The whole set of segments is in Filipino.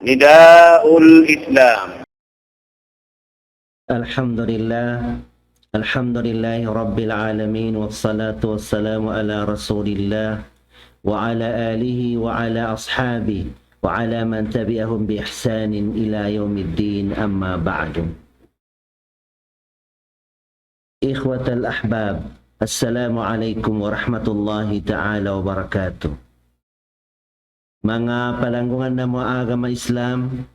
نداء الإسلام. الحمد لله رب العالمين، والصلاة والسلام على رسول الله وعلى آله وعلى أصحابه وعلى من تبعهم بإحسان إلى يوم الدين. أما بعد، إخوة الأحباب، السلام عليكم ورحمة الله تعالى وبركاته. Mga palanggungan na mga agama Islam,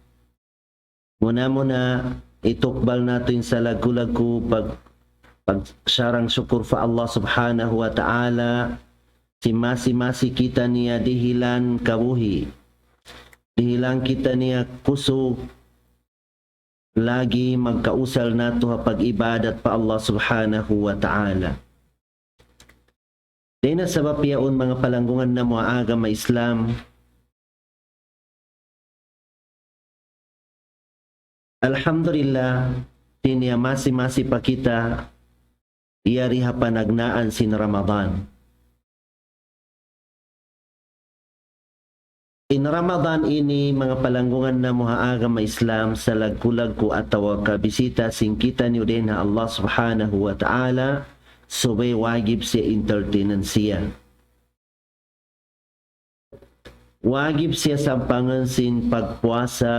muna itukbal natin sa lagu-lagu pagsarang syukur fa Allah subhanahu wa ta'ala, si masi kita niya dihilan kabuhi, dihilang kita niya kusog, lagi magkausal nato pag-ibadat pa Allah subhanahu wa ta'ala. Dina sabab yaon mga palanggungan na mga agama Islam, alhamdulillah, tinia masi pa kita iyari panagnaan sin Ramadan. In Ramadan ini mga palanggungan na mga agama Islam sa lagkulag ko at tawag kabisita singkita niyo din na Allah subhanahu wa ta'ala subay wajib si entertainan siya. Wajib siya sampangan sin pagpuasa,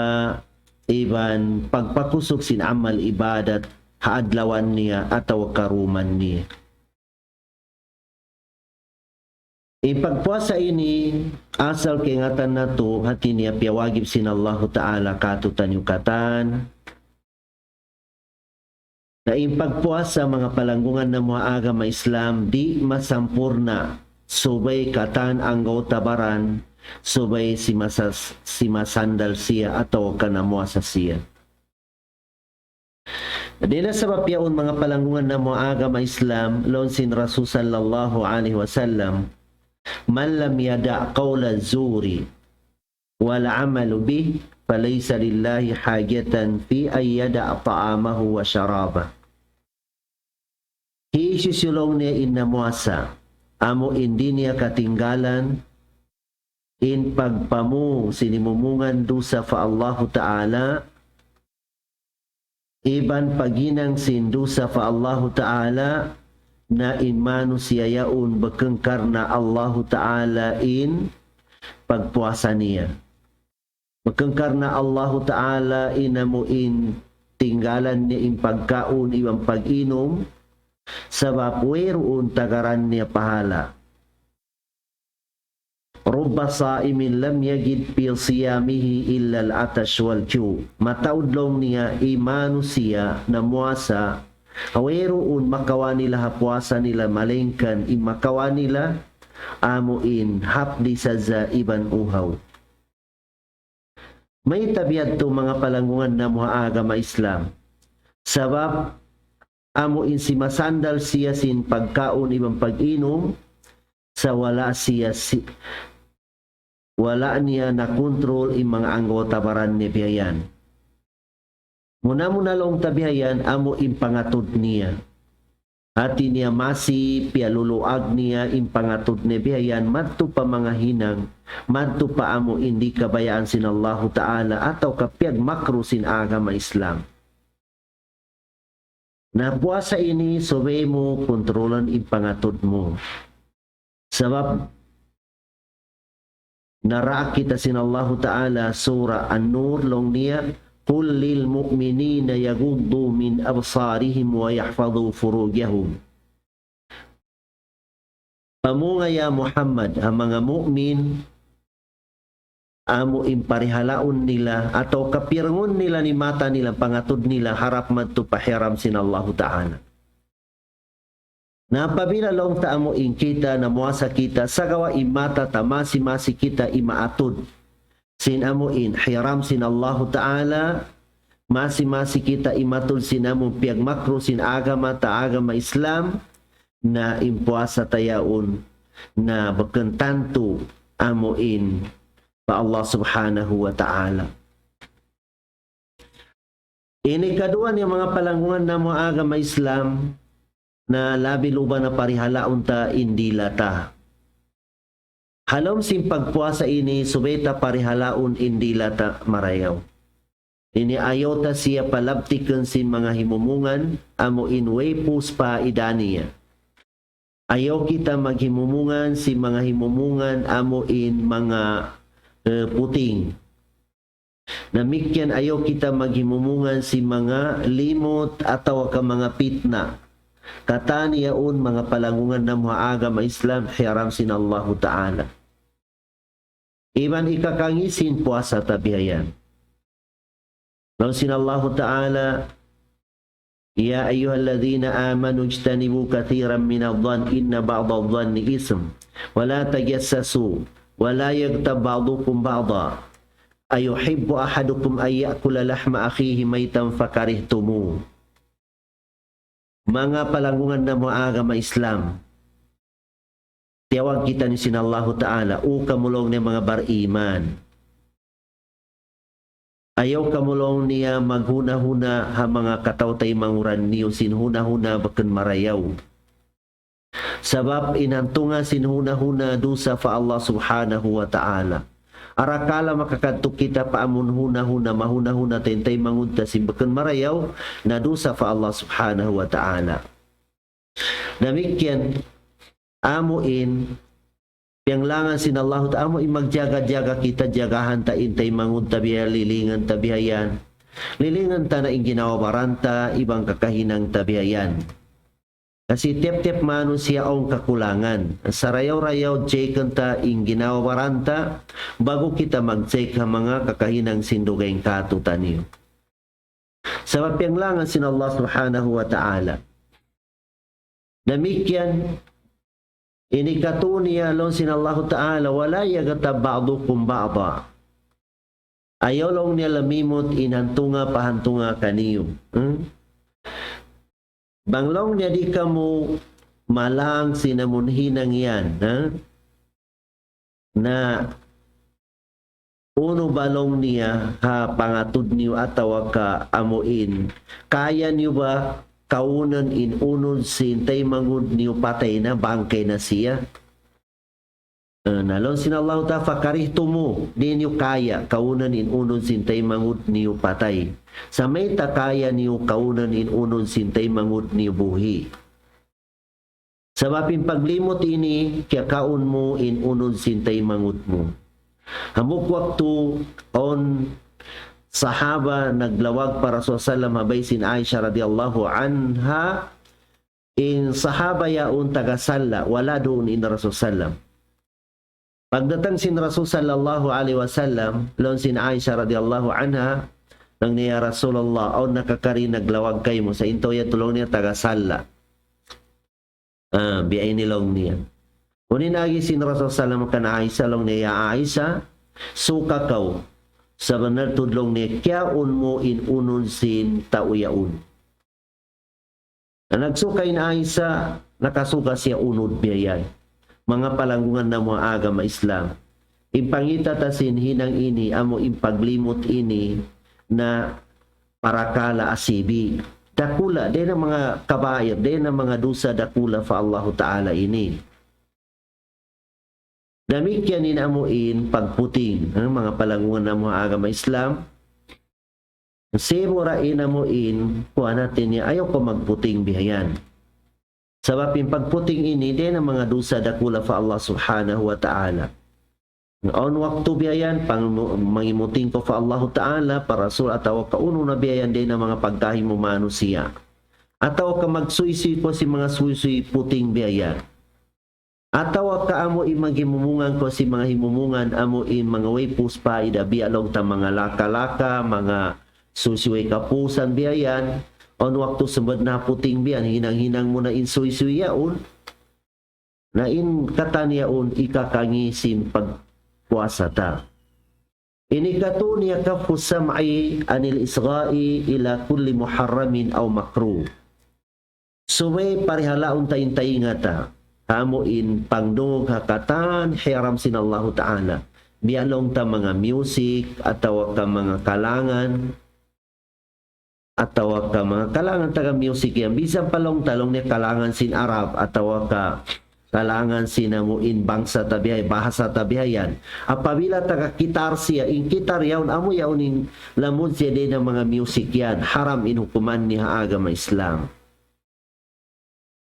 iban pagpakusog sin amal ibadat haadlawan niya ataw karuman niya. Ipagpuasa ini asal kingatan na to hati niya piyawagib sin Allah ta'ala katutan yukatan. Na ipagpuasa mga palanggungan ng mga agama Islam di masampurna subay katan ang gautabaran subay si masandal siya atau kanamuasa siya. Dila sabab yaon mga palanggungan ng mga agama Islam lon sin Rasul sallallahu alaihi wasallam, man lam yada' qawla zuri wal amalu bih falaysa lillahi hajatan fi ay yada' ta'amahu wa syarabah. Hisusulong niya inamuasa amo hindi niya katinggalan in pagpamu sinimumungan dusa fa Allahu ta'ala, iban paginang sindusa fa Allahu ta'ala na inmanu siya yaun bekengkar na Allahu ta'ala in pagpuasa niya. Bekengkar na Allahu ta'ala inamuin tinggalan niya in pagkaon ibang pag-inom sabab weroon tagaran niya pahala. Rubba sa'imin lam yagid fi siyamihi illa al-atash wal ju. Mataudlong niya imanu siya na muasa aweroon makawa nila hapuasa nila malengkan imakawa nila amuin hapdi sa iban uhaw. May tabiat to mga palanggungan na mga agama Islam sabab amuin si masandal siya sin pagkaon ibang pag-inom sa wala niya na kontrol yung mga anggota baran ni biyayan. Muna long tabihayan amo impangatod niya. Hati niya masi pialuluag niya impangatod ni biyayan madto pa mga hinang, madto pa amo hindi kabayaan sin Allahu ta'ala ataw kapyag makro sin agama Islam. Na puasa ini sobe mo kontrolan impangatod mo. Sabab nara kita sin Allah ta'ala surah An-Nur long niya, qul lil mu'minina yaghuddu min absarihim wa yahfadhu furujahum. Pamunga ya Muhammad ang mga mu'min amo imparihalaon nila atau kapirngon nila ni mata nila pangatod nila harap madto pahiram sin Allah ta'ala. Na pabila long taamo in kita na muasa kita sa gawa imata tamasi kita imaatod sin amuin hiram sin Allahu ta'ala masi kita imatul sin amo piag makro sin agama Islam na impuasa tayaon na bakentanto amuin pa Allah subhanahu wa ta'ala. Ini kadua ni mga palanggungan na mga agama Islam na labi luba na parihalaon ta indila ta. Halom sin pagpuasa ini subeta parihalaon indila ta marayaw. Ini ayaw ta siya palabtikan sin mga himumungan amo inway puspa idaniya. Ayaw kita maghimumungan si mga himumungan amo in mga puting. Namikyan ayaw kita maghimumungan si mga limot ataw ka mga pitna. Katani yaon mga palangungan na mga agama Islam hiram sin Allah Ta'ala. Iban ikakangisin puasa tabihayan. Law sin Allah Ta'ala, Ya ayyuhalladzina amanu ijtanibu katsiran minadh-dhann inna ba'dadh-dhanni ism wa la tajassasu wa la yaghtab ba'dukum ba'dha ayuhibbu ahadukum ay ya'kula lahma akhihi maytan fakarihtumu. Mga palangungan na mga agama Islam, tiyawag kita ni sinallahu ta'ala o kamulong ni mga bariman. Ayaw kamulong niya maghuna-huna ha mga katawtay manguran niyo sinhuna-huna baken marayaw. Sabab inantunga sinhuna-huna dusa fa Allah subhanahu wa ta'ala. Arakala makakadto kita paamun huna-huna mahuna-huna tentay mangunta simbaken marayaw na dusa fa Allah subhanahu wa ta'ala. Namikyan amuin Pianglangan sin Allah Ta'ala magjaga-jaga kita jagahan ta intay mangun tabiya lilingan tabihayan. Lilingan ta na inginawa baranta ibang kakahinang tabihayan. Kasi tep-tep manusia ang kakulangan. Sarayaw-rayaw checken ta inginawa baranta bago kita mag-check ha mga kakahinang sindugayng katutan niyo. Sabab pianglangan sin Allah Subhanahu wa Ta'ala. Namikyan ini katunia lon sin Allah Ta'ala wala yagatab ba'dukum ba'da. Ayaw long niya lamimot inhantunga pahantunga kaniyo. Banglong niya di kamo malang sinamunhinang yan. Na uno balong niya ha pangatud niyo atawa ka amuin. Kaya niyo ba kaunan inunod sintay mangud niyo patay na bangkay na siya. Nalon sin Allah ta fakarihtumu di niyo kaya kaunan inunod sintay mangud niyo patay. Sa may ta kaya niyo kaunan inunod sintay mangud niyo buhi. Sabapin paglimot ini kaya kaun mo inunod sintay mangud mo. Hamuk waktu on sahaba naglawag para sa salam habay sin Aisha radhiyallahu anha in sahaba yaun tagasalla wala doon in Rasul sallam. Pagdatang sin Rasul sallallahu alaihi wasallam lon sin Aisha radhiyallahu anha nang niya Rasulullah o nakakari naglawag kay mo sa into ya tulong niya tagasalla. Biyay nilong niya. Unin agi sin Rasul sallam kan Aisha long niya Aisha suka kau sa benar tudlong ni kyaun mo inunun sin tauyaun. Nagsukay na Aisha, nakasuka siya unod biyay. Mga palangungan na mga agama Islam. Impangita tasin hinang ini, amo impaglimot ini na parakala asibi. Dakula, din ang mga kabayad, din ang mga dusa dakula fa Allah Ta'ala ini. Damikyan inamuin pagputing ang mga palangungan ng mga agama Islam. Semura inamuin kuha natin niya ayaw ko magputing bihayan. Sabab yung pagputing ini din ang mga dusa dakula fa Allah Subhanahu wa Ta'ala. On waktu bihayan pang mangimuting ko fa Allah Ta'ala para Rasul ataw kauno na bihayan din ang mga pagkahimo manusia. Ataw ka magsuy-suy ko si mga suy-suy puting bihayan. Atawa ka amo imaghimumungan ko si mga himumungan amo in mga way puspa idabi along ta mga laka-laka, mga susiway kapusan biyayan on waktu sebad na puting biyan hinang-hinang mo na insuy-suy yaon na in kataniyaon ikakangisin pagpuasa ta. Ini katunya kafu sam'i anil isga'i ila kulli muharramin aw makruh. Suway parihalaon tayin-tayin nga ta. Hamuin pangdungog hakatan hiram sin Allah Ta'ala. Bialong ta mga music ataw ka mga kalangan ataw ka mga kalangan taga music yan. Bisan palong talong ni kalangan sin Arab ataw ka Kalangan sinamuin bangsa tabihay, bahasa tabihayan. Apabila taga-kitar siya, in kitar yaun, amo yaunin lamun siya din ng mga music yan. Haram inukuman ni agama Islam.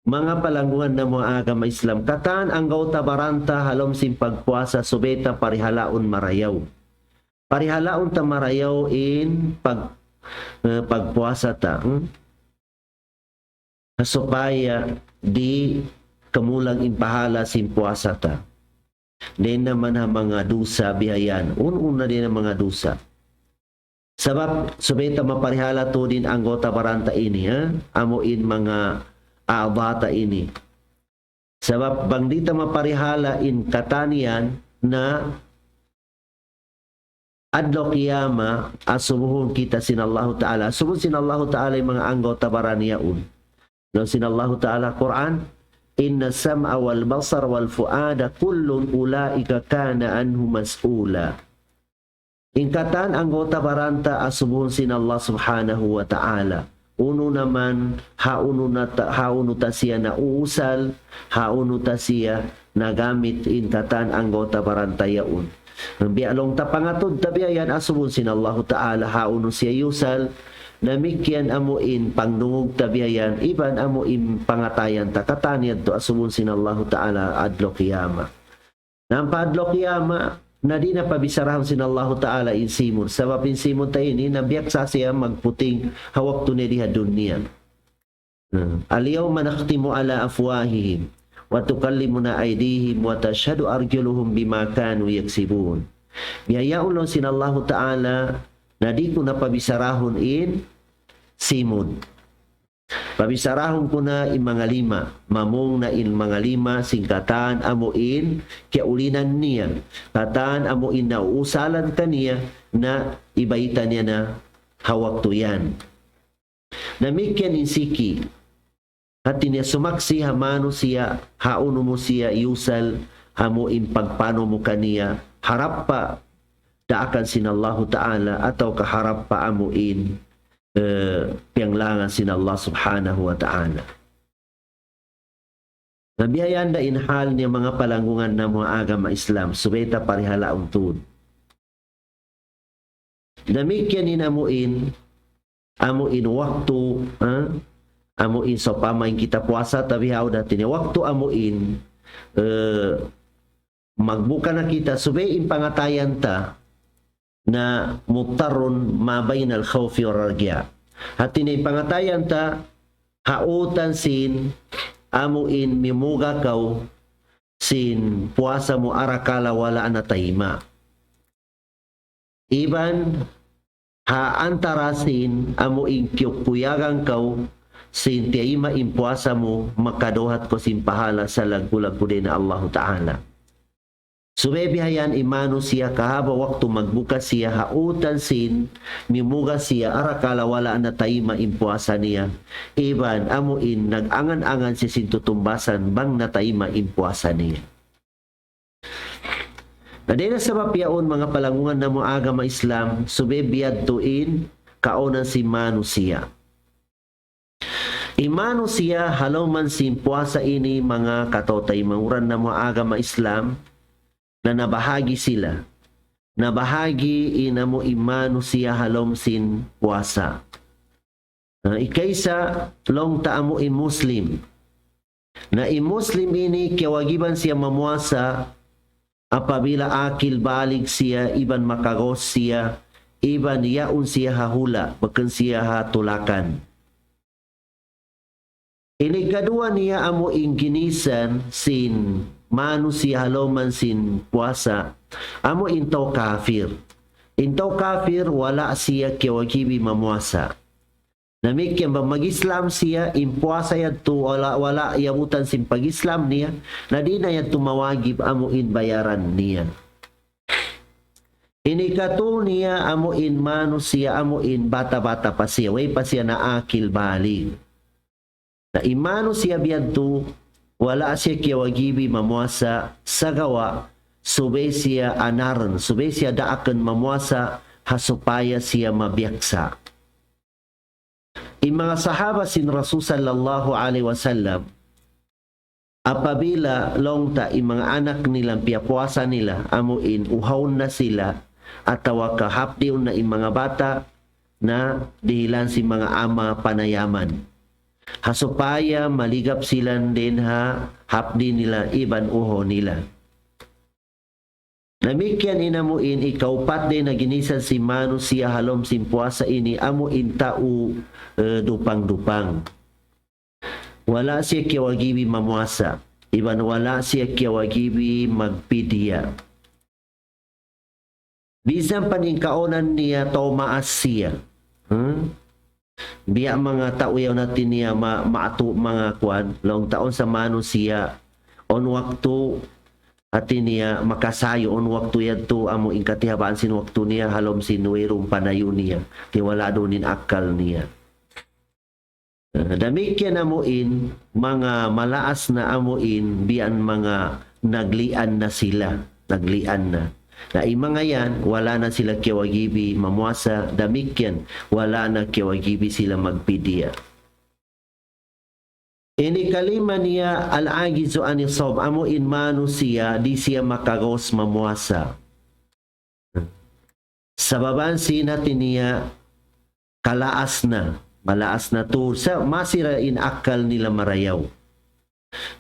Mga palangguhan ng mga agama Islam, kataan ang gauta baranta halom sin pagpuasa subeta parihalaon marayaw. Parihalaon ta marayaw in pagpuasa ta. Supaya di kamulang impahala sin puasa ta. Din naman ang mga dusa bihayan. Una din ang mga dusa. Sabab, subeta maparihala to din ang gota baranta ini. Amuin mga aabata ini. Sabab, bang dita maparihala in katanian na adlaw kiyama asumuhon kita sinallahu ta'ala. Asumuhon sinallahu ta'ala yung mga anggota baraniyaun. No, sinallahu ta'ala Quran, Inna sam'a wal basar wal fu'ada kullun ulaika kana anhu mas'ula. Ingkatan anggota baranta asubun sin Allah subhanahu wa ta'ala. Uno naman haunu ta siya na uusal, haunu ta siya na gamit ingkatan anggota baranta yaun. Bialong tapangatod tabiayan asubun sin Allah ta'ala haunu siya yusal. Namikyan amuin pangdungog tabiayan iban amuin pangatayan takatanian to asumun sin Allah ta'ala adlo kiyama. Nampa adlo kiyama na di na pabisarahon sin Allah ta'ala insimun. Sabab insimun tayo ini nabiyak sa siya magputing hawak tunay diha dunya. Aliyaw manaktimu ala afwahihim wa tukallimuna aydihim wa tashhadu arjuluhum bima kanu yaksibun. Biyayaon lang sin Allah ta'ala na di ko na pabisarahon in simon. Pabisarahon ko na in mga lima. Mamong na in mga lima singkatan amuin kiaulinan niya. Katan amuin na uusalan kaniya na ibaitan niya na hawak tuyan. Namikyan in siki. Hati niya sumaksi hamano siya, hauno mo siya yusal, hamuin pagpano mo kaniya, harap pa daakan sinallahu ta'ala atau kaharap pa amuin pianglangan sinallah subhanahu wa ta'ala. Nabihayan da inhal niya mga palanggungan ng mga agama Islam subeta parihala untun. Namikyan in amuin waktu amuin so pamain kita puasa tabihaw dati niya waktu amuin magbuka na kita subayin pangatayan ta na mutarun mabayin al-khawfi wa ragya. Hati na pangatayan ta hautan sin amuin mimuga kaw sin puasa mo arakala wala anatayma. Iban haantara sin amuin kiyukuyagang kaw sin tiyayma in puasa mo makadohat ko sin pahala sa lagbulag ko din na Allah Ta'ala. Subebihayan imano siya kahaba waktu magbuka siya hautan sin mimuga siya arakala wala na tayma impuasa niya iban amuin nag-angan-angan si sintutumbasan bang natayma impuasa niya. Nadena sa mapiaon mga palangungan na mga agama Islam subebiyad tuin kaunan si mano siya. Imano siya haloman si impuasa ini mga katotay manguran na mga agama Islam na nabahagi sila. Nabahagi inamo imano siya halom sin puasa. Ikaysa long taamo in Muslim. Na i-Muslim ini kiyawagiban siya mamuasa apabila akil balig siya iban makagos siya iban yaun siya hahula bakan siya hatulakan. Ini kadua niya amo inginisan sin manu siya haloman sin puasa amo intaw kafir. Intaw kafir wala siya kiwagibi mamuasa. Namikyan ba mag-Islam siya impuasa yadto wala yabutan sin pag-Islam niya na di na yadto mawagib amo in bayaran niya. Inikato niya amo in manu siya amo in bata-bata pa siya way pa siya na akil balig. Na imano siya biyadto wala siya kiyawagibi mamuasa sa gawa subay siya anaran subay siya daakan mamuasa hasupaya siya mabiyaksa. Yung mga sahaba sin Rasul sallallahu alaihi wasallam Apabila longta mga anak nilang piyapuasa nila, amuin uhaw na sila, ataw kahapdiw na mga bata na dihilan si mga ama panayaman. Hasupaya maligap sila din hapdi nila iban uho nila. Namikyan inamuin ikaw pat din na ginisan si Manu siya halom simpuasa ini amuin tao dupang-dupang. Wala siya kiyawagibi mamuasa. Iban wala siya kiyawagibi magpidiya. Bisan paning kaonan niya tomaas siya. Biya mga tauyaw natin niya maato mga kwan. Long taon sa Manu siya. On waktu atin niya makasayo. On waktu yan to amo inkatihabaan sin waktu niya halom sinuirong panayo niya. Tiwala doon akal niya. Damikyan amuin, mga malaas na amuin, biyan mga naglian na sila. Naglian na. Na mga yan, wala na sila kiyawagibi mamuasa. Damikyan, wala na kiyawagibi sila magpidiya. Ini kalima niya al-agizu anisob, amuin Manu siya, di siya makagos mamuasa. Sa babansin natin niya, kalaas na. Malaas na to sa masirain akal nila marayaw.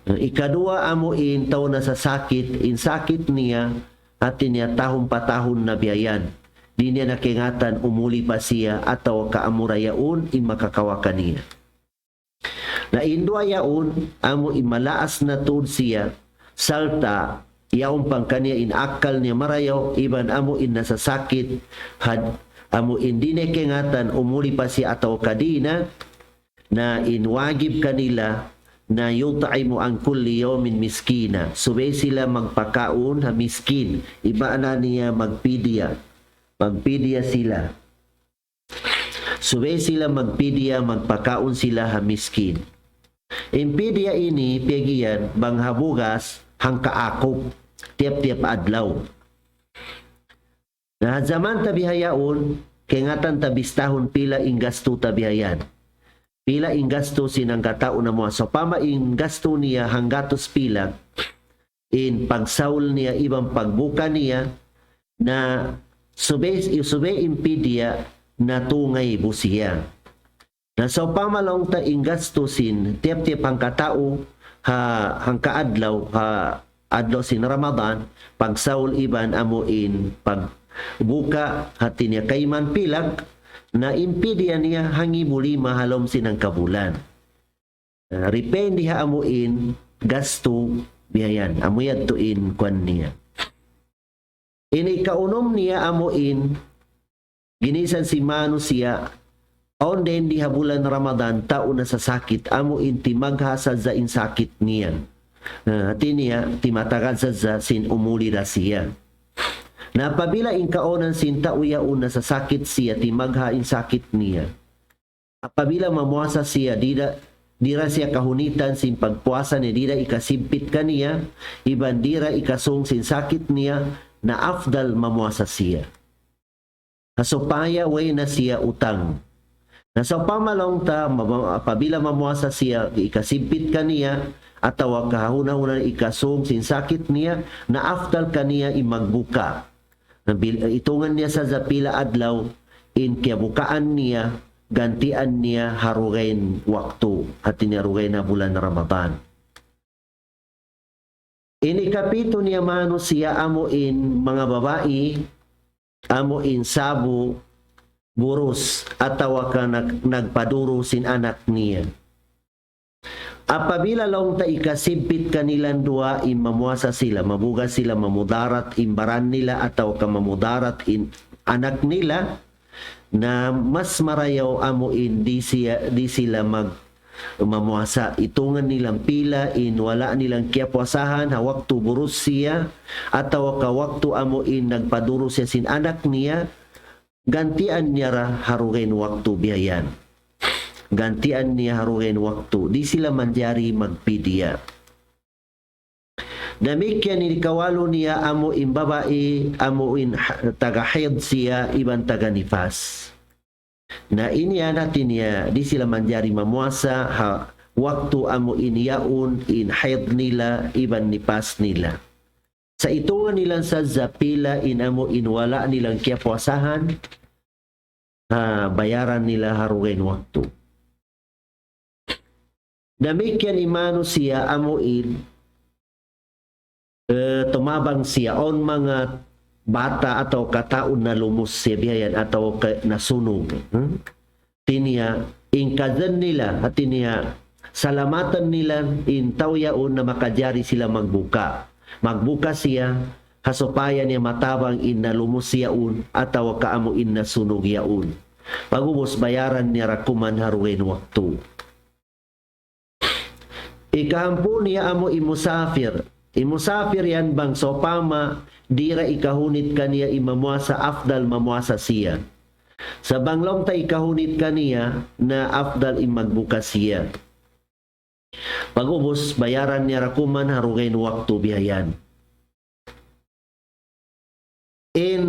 Ikadua amuin taon na sa sakit, in sakit niya atin niya tahong patahon na biyayan. Di niya nakingatan umuli pa siya ataw kaamurayaon in makakawakan niya. Na indua yaon amo imalaas na to siya salta yaon pang kaniya in akal niya marayaw iban amo in nasa sakit had amo hindi na kingatan umuli pa si ataw kadina na inwagib kanila na yutay mo ang kulli yawmin miskina. Subay sila magpakaon ha miskin. Iba na niya magpidiya. Magpidiya sila. Subay sila magpidiya, magpakaon sila ha miskin. Impidiya ini piyagiyan banghabugas hang kaakop. Tiap-tiap adlaw. Na zaman tabihayaon, kengatan tabistahon pila inggasto tabihayan. Pila inggasto sinang katao na mo. So pama inggasto niya hanggatos pila, in pagsaul niya ibang pagbuka niya, na sube impidiya na tungay busiya. Na so pamalong ta inggasto sin, tiap-tiap ang katao, hang kaadlaw, adlaw sin Ramadan, pagsaul iban amuin, buka hati niya kayman pilag na impidiya niya hangi muli mahalom sinang kabulan. Rependi ha amuin gasto biyayan. Amuyad tuin kwan niya. Ini kaunom niya amuin ginisan si Manu siya on din di habulan Ramadan taon na sa sakit amuin timaghasad za in sakit niya. Hati niya timatagan sa sin umuli na siya. Na pabila in kaonan sinta uyaon na sa sakit siya, timagha in sakit niya. Apabila mamuasa siya, dira siya kahunitan sin pagpuasa ni dira ikasimpit kaniya, iban dira ikasong sin sakit niya, na afdal mamuasa siya. Kasupaya way na siya utang. Nasa pamalong ta, apabila mamuasa siya, ikasimpit kaniya, atawa kahuna-huna ikasong sin sakit niya, na afdal kaniya imagbuka. Itungan niya sa zapila adlaw in kiyabukaan niya gantian niya harugain waktu at tinarugay na bulan Ramadan. Ini kapito niya Manu siya amuin mga babae amuin sabo burus atawa ka nagpaduro sin anak niya. Apabila long ta ikasimpit kanilang dua in mamuasa sila, mabuga sila mamudarat imbaran nila ataw ka mamudarat in anak nila na mas marayaw amuin di sila mamuasa. Itungan nilang pila in wala nilang kiyapuasahan ha waktu burus siya ataw ka waktu amuin nagpaduro siya sin anak niya gantian niya harugain waktu biyayan. Gantian niya haruhin waktu. Di sila manjari magpidiya. Damikyan ni kawalo niya amo in babae, amo in taga-haid siya, iban taga-nifas. Na iniya natin niya, di sila manjari mamuasa, waktu amo inyaun in haid nila iban nipas nila. Sa itungan nilang sa zapila in amo inwala nilang kiyapuasahan, bayaran nila haruin waktu. Demikian imano siya amo in tumabang siya on mga bata atau kataon na lumus siya bihayan atau nasunog. Tiniya, ingkadan nila at tiniya, salamatan nila in tawyaon na makajari sila magbuka. Magbuka siya, hasupayan niya matabang in na lumus siyaun atau kaamo in na sunog yaun. Pagubos bayaran niya rakuman haruin waktu. Ikahampu niya amo imusafir. Imusafir yan bang sopama dira ikahunit kaniya imamuasa afdal mamuasa siya. Sa banglong ta ikahunit kaniya na afdal imagbuka siya. Pagubos bayaran niya rakuman harugain waktu bihayan. In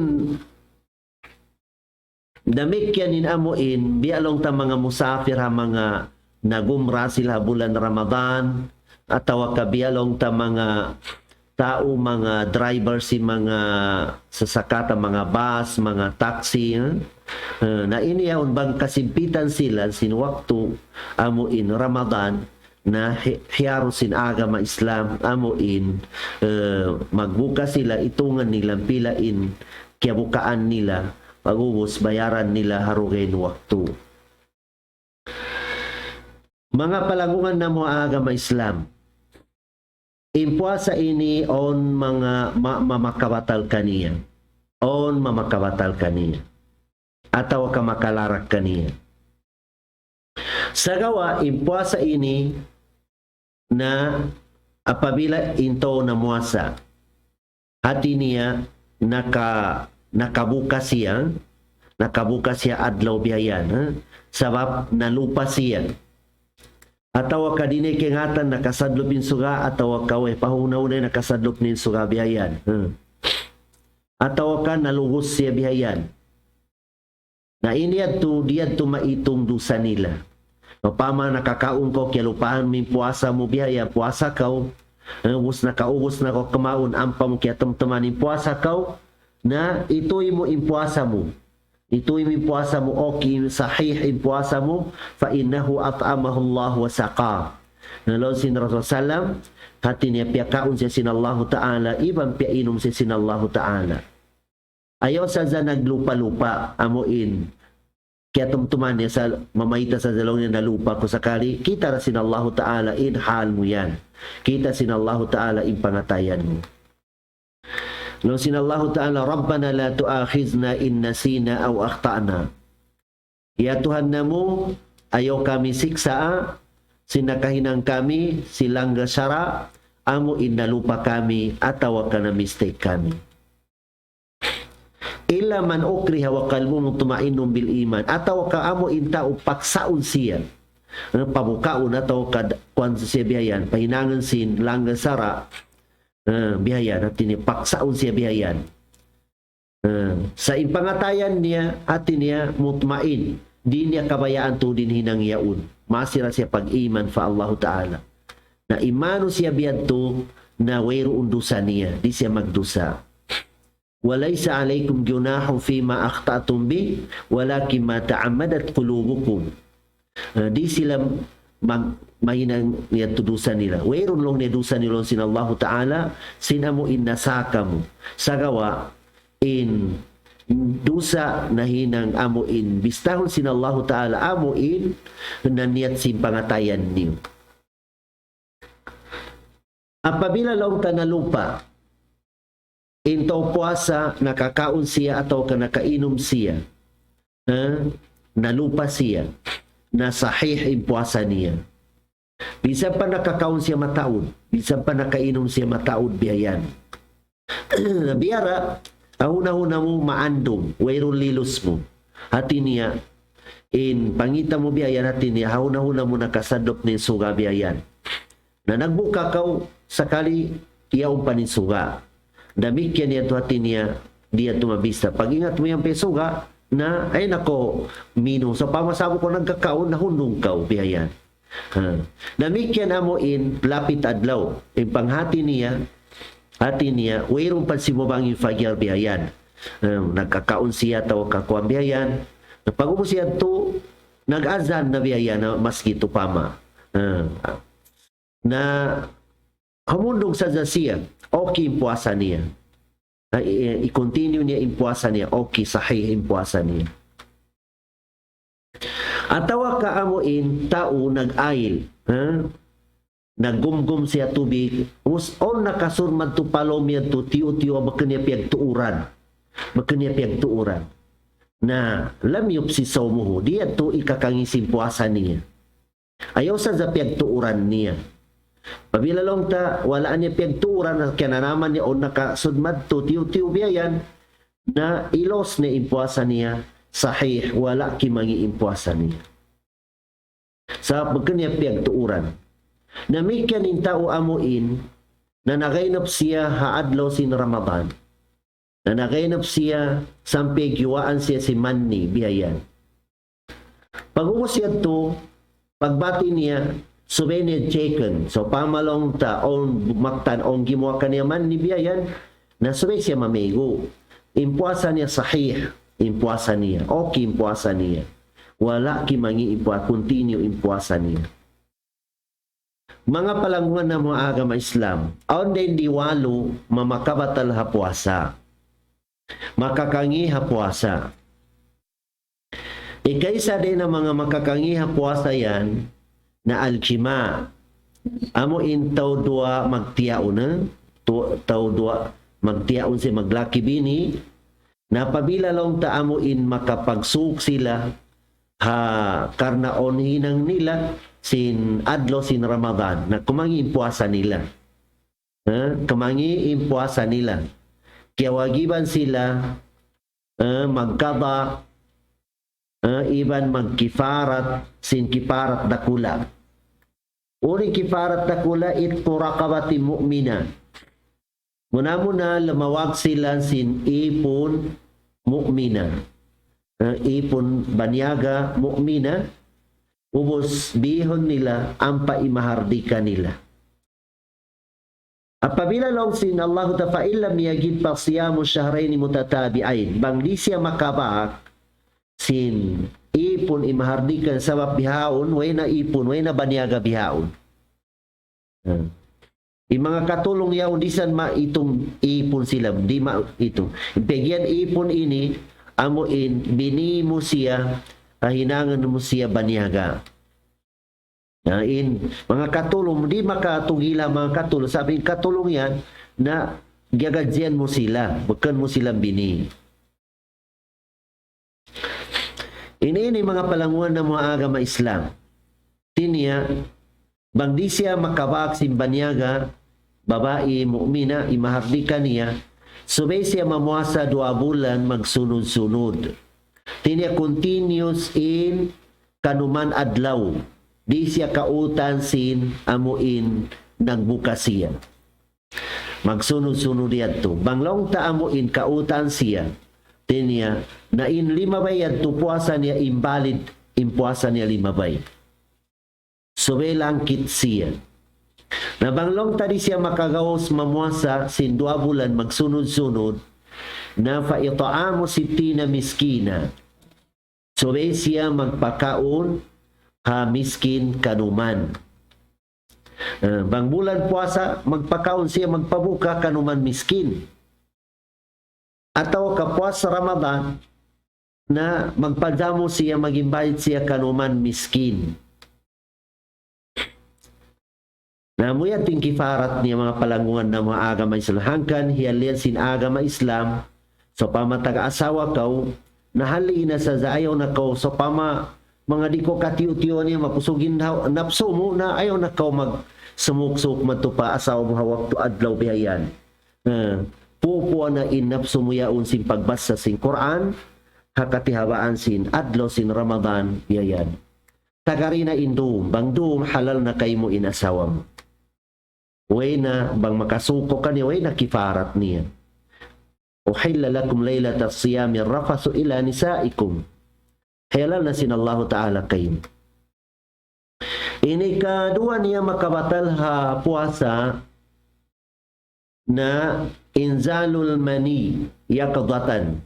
damikyan in amuin bialong ta mga musafir ha mga nagumra sila bulan Ramadan atau kabialong ta mga tao mga driver si mga sasakata mga bus mga taxi na iniyaon bang kasimpitan sila sin waktu amuin Ramadan na hiyaro sin agama Islam amuin magbuka sila itungan nilang pilain kiyabukaan nila pagubos bayaran nila harugain waktu. Mga palagungan na mo agama Islam, impuasa ini on mga mamakabatal kaniya. On mamakabatal kaniya. Atau kamakalarak kaniya. Sa gawa, impuasa ini na apabila into na muasa, hati niya nakabuka siya adlaw biyayan. Sabab nalupa siya. Atawa ka dini kengatan nakasadlop nin suga atawa ka pahunaw na nakasadlop nin suga bihayan. Atawa ka nalugos siya bihayan. Na iniyad tu diyan tu maitong dusa nila. Mapama nakakaon ko kaya lupahan min puasa mo bihaya puasa kau. Ubus na ko kamaon ampam kaya tamtamanin puasa kau na ito'y mo impuasa mo. Ito'y may puasa mo okay sahih in puasa mo fa innahu at'amahu Allah wa saqa. Nalaw sin Rasul sallam hati niya piyakaon siya sin Allah Ta'ala ibang piainom siya sin Allah Ta'ala. Ayaw sa naglupa-lupa amuin kaya tumtuman niya sa mamayta sa dalawang niya na lupa kung sakali kita ra sin Allah Ta'ala in hal mo yan. Kita sin Allah Ta'ala in pangatayan mo. Nung sinallahu ta'ala, Rabbana la tu'akhizna in nasina aw akhtana. Ya Tuhan namu, ayaw kami siksa, sinakahinang kami, silang gasara, amo inalupa kami, atawa ka na mistake kami. Illa man ukriha wa qalbuhu tumainnun bil iman, atawa ka amo intao paksaon siya. Pabukaon ataw kad kwan siya biyayan, pahinangan sin lang gasara, bihayan at tinipaksaon siya bihayan. Sa impangatayan niya at niya mutmain di niya kabayaan to din hinang yaun masira siya pag-iman fa Allah Ta'ala na imano siya biyadto na wayroon dusa niya di siya magdusa. Walaysa alaykum junahun fima akhta'tum bi walakin ma ta'ammadat qulubukum. Di sila mahinang niya tudusan nila. Wayron long niya dusan nila sin Allah Ta'ala sinamo innasaka mo. Sa gawa in dusa na hinang amuin bistahon sin Allah Ta'ala amuin na niyat sin pangatayan niyo. Apabila long ta na lupa into puasa nakakaon siya atau kanakainom siya nalupa siya na sahih in puasa niya. Bisan pa nakakaon siya mataod. Bisan pa nakainom siya mataod biyayan. Biyara, ahuna-huna mo maandong. Wayron lilos mo. Hati niya, in pangita mo biyayan hati niya, ahuna-huna mo nakasadop ni suga biyayan. Na nagbuka kau, sakali iyaw pa ni suga. Damikyan niya to hati niya, diya tumabista. Pag-ingat mo yung pesuga, na ay nako mino sa pamasabo ko nagkakaon na hunong kau biyayan Namikyan amuin lapit adlaw. Yung panghati niya, wayron pa si mubang yung fagyar biyayan. Nagkakaon siya taw kakuan biyayan. Pag-ubos siya to, nag-azan na biyayan na maski tupama. Na hamundong sa siya, okay yung puasa niya. I-continue niya yung puasa niya, okay, sahih yung puasa niya. Atawa ka amuin, tao nag-ail, naggumgum siya tubig, on nakasurmad to palom yan to, tiyo-tiyo, makanya piyagtuuran. Na lamyop si Somuho, diya to ikakangisin puasa niya. Ayaw sa piyagtuuran niya. Pabila lang ta, walaan niya piyagtuuran, kaya na naman niya on nakasudmad to, tiyo-tiyo biyayan, na ilos na impuasa niya, sahih, wala kimangi impuasa niya. Sa pagkanya piyagtuuran. Namikyan in tao amuin, na nagainap siya haadlaw sin Ramadan. Na nagainap siya, sampai giwaan siya si Manni, biyayan. Pag-uwas siya to, pagbati niya, souvenir chicken. So, pamalong ta, on maktan, on gimuha ka niya Manni, biyayan, na subay siya mamigo. Impuasa niya sahih. Impuasa niya. Okay, impuasa niya. Wala kimangi impuasa. Continue impuasa niya. Mga palanguan na mga agama Islam, aon din diwalo, mamakabatal ha puasa. Makakangi ha puasa. Ikaysa din ang mga makakangi ha puasa yan, na aljima. Amo in taw dua magtiyaon na, taw dua magtiyaon si maglaki bini, napabila lang taamuin makapagsuk sila ha karnaon hinang nila sin adlo sin Ramadan na kumangi impuasa nila. Kumangi impuasa nila. Kaya wagiban sila magkaba iban magkifarat sin kifarat dakula. Uri kifarat dakula itku raqabati mu'mina. Muna-muna lumawag sila sin ipon mu'mina. Ipon banyaga mu'mina. Ubos bihon nila ang paimahardika nila. Apabila lang sin Allah ta'ala miyagid pa siyamu syahraini mutatabi'ain. Bang di siya makabak sin ipon imahardikan sabab bihaon, way na ipon, way na banyaga bihaon. Yung mga katulong yaw, di san ma itong ipon sila, di ma ito. Pegyan ipon ini, amuin, bini mo siya, hinangan mo siya banyaga. Mga katulong, di makatugila mga katulong. Sabi katulong yan, na gagadyan mo sila, bukan mo silang bini. Ini mga palanguan ng mga agama Islam. Tinya, bang di siya makabak simbanyaga, babae, mu'mina, imahardika niya, subay siya mamuasa 2 bulan magsunod-sunod. Tinya continuous in kanuman adlaw. Di siya kautan sin amuin nagbuka siya. Magsunod-sunod yato. Banglong ta amuin kautan siya. Tinya, na in 5 bayad to puasa niya invalid, impuasa niya 5 bay. Subay langkit siya. Nabanglong tadi siya makagawas mamuasa sin 2 bulan magsunod-sunod na faitaamu sitina miskina. Subay siya magpakaon ha miskin kanuman. Bang bulan puasa magpakaon siya magpabuka kanuman miskin. Ataw kapwas sa Ramadan na magpadamo siya magimbayad siya kanuman miskin. Namuya ting kifarat niya mga palanguan ng mga agama Islam. Hangkan hiyalian sin agama Islam. So pamataga-asawa kau, nahali na sa ayaw na kau. So mga di ko katiyo-tiyo niya, mapusugin napso mo na ayaw na kau mag-sumuk-suk matupa asawa mo hawak to adlaw bihayan. Pupuan na inapso mo yaon sin pagbasa sin Quran, hakatihawaan sin adlaw sin Ramadan bihayan. Tagari na indum, bang dum halal na kay mo inasawa mo. Way na, bang makasuko ka niya, way na kifarat niya. Uhilla lakum laylata siyami rafasu ila nisaikum. Halal na sin Allah Ta'ala kayo. Ini kedua niya makabatal ha puasa na inzalul mani yaqdatan.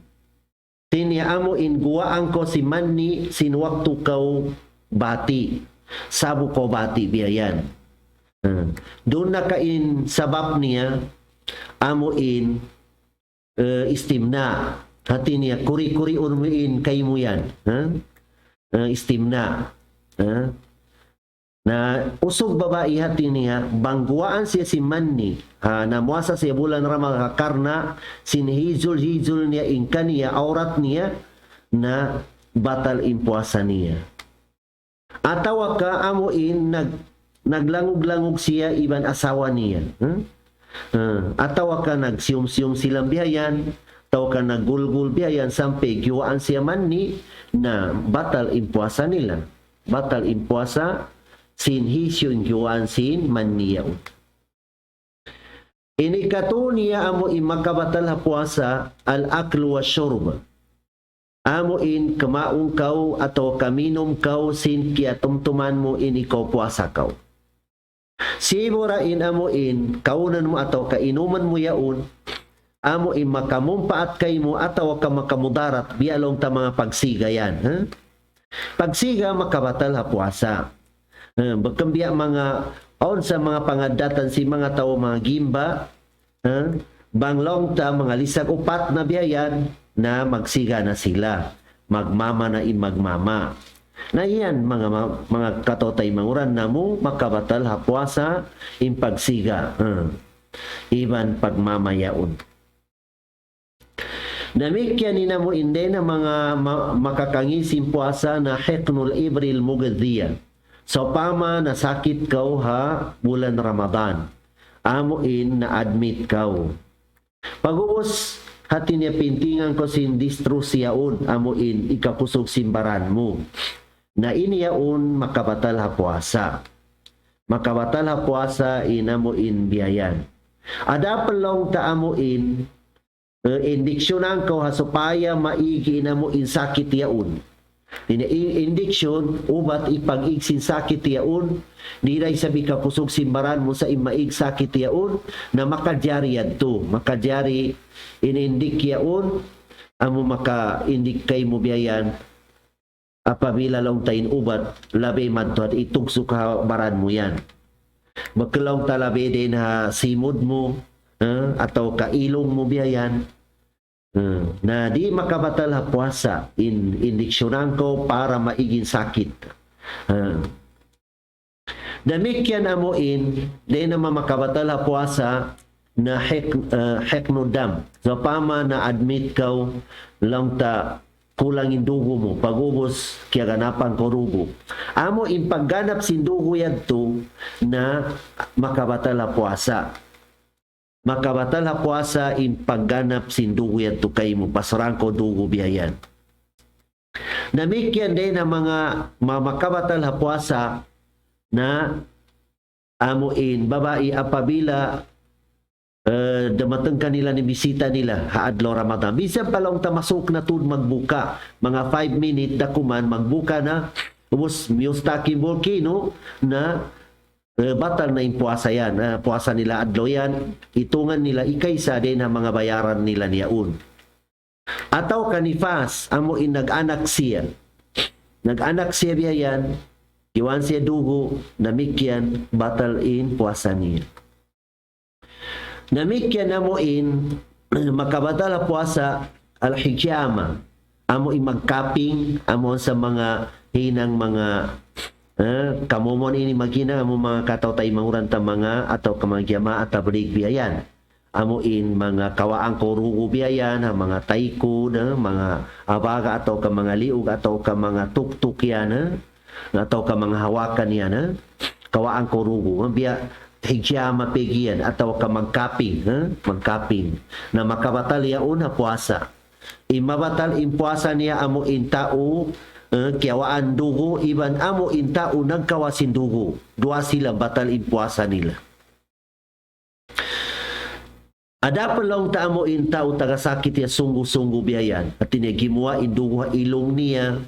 Tini amo in guwaan ko si mani sin waktu kau bati. Sabu ko bati biyayan. Doon na kain sabab niya amo in istimna. Hati niya kuri-kuri urmuin kay mo yan. Istimna. Na usog babae hati niya bangguaan siya si manni na muasa siya bulan Ramadan karena sinhizul-hizul niya ingka niya aurat niya na batal impuasa niya. Atawa ka amuin naglangog-langog siya iban asawa niya. Atawa ka nagsiyum-siyum silang biyayan, atawa ka naggulgul biyayan sampai giwaan siya manni na batal impuasa nila. Batal impuasa sin hisyong giwaan sin manniyaw. Ini katuniya amo in makabatal ha puasa al-aklu wa syurba. Amo in kamaong kau atau kaminom kau sin kia tumtuman mo in ikaw puasa kau. Sibura in amo in kaunan mo atau kainuman mo yaon, amo in makamumpaat kay mo atau ka makamudarat bialong ta mga pagsiga yan. Pagsiga makabatal ha puasa. Bagkambiya mga on sa mga pangadatan si mga tao mga gimba, banglong ta mga lisag upat na biyayan na magsiga na sila, magmama na magmama. Na iyan mga katotay manguran na mo makabatal ha puasa in pagsiga, iban pagmamayaon. Namikyan ni na mo inde na mga makakangisin puasa na heknul ibril mugadhiya. So pama nasakit kau ha bulan Ramadan. Amuin na admit kau. Pag-uos hati niya pintingan ko sin distrus yaon amuin ikapusog simbaran mo. Na iniyaon makabatal ha puasa. Makabatal ha puasa inamuin biyayan. Ada pelong ta amuin indiksyonan ko ha supaya maigi inamuin sakit yaon. Indiksyon ubat ipag-igsin sakit yaon nilay sabi ka kusog simbaran mo sa imaig sakit yaon na makadyari yadto makadyari inindik yaon amo maka-indik kay mo biyayan apabila long tayin ubat labi madto at itugso ka baran mo yan magkalong talabi din ha simod mo atau kailong mo biyayan na di makabatal ha puasa indiksyonan ko para maigin sakit. Damikyan amuin di naman makabatal ha puasa na heknodam. So pama na admit kau lang ta kulang indugo mo pagubos kaya ganapan ko rugo. Amo in pagganap sindugo yadto na makabatal ha puasa. Makabatal ha puasa in pagganap sindugo yan to kay mo pasarangko dugo biyayan. Namikyan din ang mga makabatal ha puasa na amuin babae apabila damatang kanila ni bisita nila haadlo Ramadan. Bisan palong tamasok na tud magbuka mga 5 minutes dakuman magbuka na ubos Miyustakin volcano na batal na yung puasa yan. Puasa nila adlo yan. Itungan nila ikaysa din ang mga bayaran nila niyaon. Ataw kanifas, amo in nag-anak siya. Nag-anak siya biyayan, iwan siya dugo, namikyan, batal in puasa niya. Namikyan amo in, makabatal puasa al-hijama. Amo in magkaping, amo sa mga hinang mga kamumon ini magina amo mga kataw-tay manguranta mga atau kamagyama at tablig biyayan. Amuin mga kawaang korugo biyayan, mga taiko na mga abaga atau ka mga liug atau ka mga tuktuk yan atau ka mga hawakan yan kawaang korugo biya hijama pegian atau ka magkaping magkaping na makabatal yaon na puasa. Imabatal in puasa niya amuin tao kiawaan dugo iban amo inta unang kawasin dugo dua sila batal in puasa nila. Ada pelong ta amo inta o tagasakit ya sungguh-sungguh biyayan at gimuwa indugo ilong niya